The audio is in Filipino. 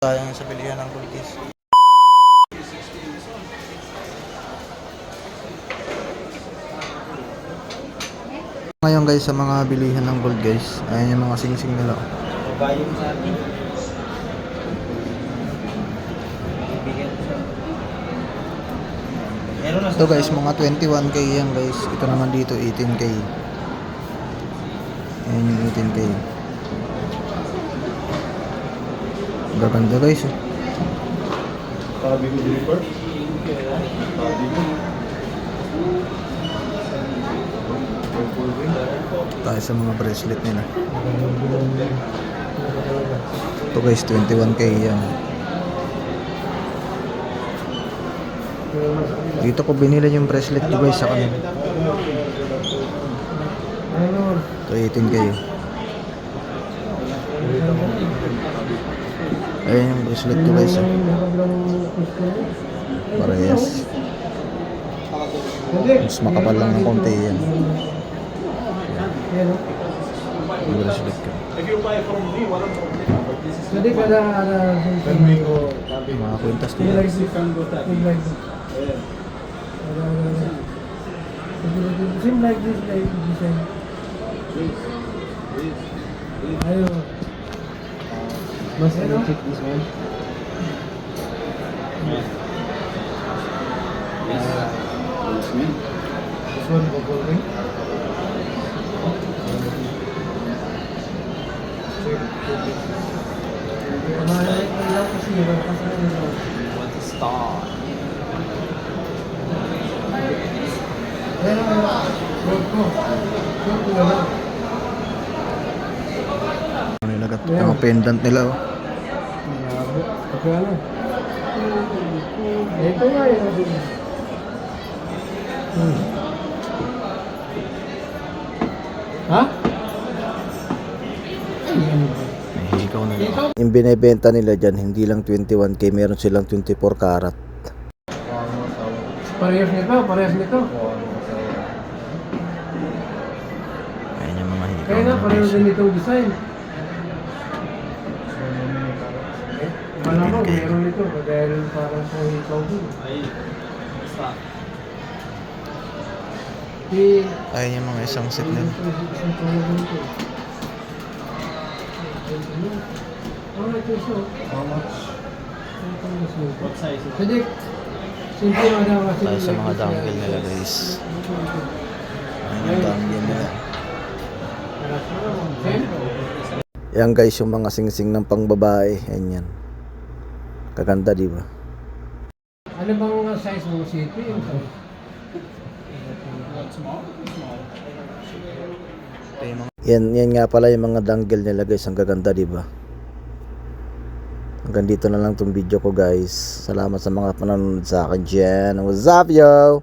Sayang sa bilihan ng kulkis. Ngayon guys sa mga bilihan ng gold guys, ayan yung mga sing-sing nila. Babayong sa atin. Ibigyan ko siya. Meron na Ito guys mga 21k yan guys. Ito naman dito 18k. Ayan yung 18k. Gaganda guys eh. Sabi ko deliver. Sabi ko. Tayo sa mga bracelet nila. Ito guys 21k yan. Dito ko binili yung bracelet ko guys sa kanila. Ito 18k. Ayan yung bracelet ko guys eh. Parehas. Mas makapal lang ng konti yan. Yung bracelet ko. If you buy from me, walang problema. But this is Jadi kada ada Flamingo. Mga kwintas Ini nila. lagi sih Flamingo tabi. sim like this. Yeah. Sim like this like design. Ayo. Mas Can you check this one? This one, gold ring. Ayaw kasi Want to start? Ayan gold ko. Gold ko lang. Ano nilagat? Mga pendant nila oh. Pagkano? Ito nga yun. Ha? May hikaw na lang. Yung binibenta nila dyan, hindi lang 21k, meron silang 24 karat. Parehas nito, parehas nito. Ayan yung mga hikaw Kaya nga, nila parehas guys. din itong design. Wala mo, meron nito. Dahil parang sa hikaw ko. Ayan yung mga isang set nila. How much? What size? Sadik, simple nga daw kasi. Tayo sa mga dangle nila guys. Ayan yung dangle nila. Yan guys yung mga singsing ng pangbabae. Ayan yan. Kaganda di ba? Ano bang size mo, CP? Yung size? Yan nga pala yung mga dangle nila guys. Ang gaganda di ba? Hanggang dito na lang tong video ko guys. Salamat sa mga panonood sa akin dyan. What's up yo?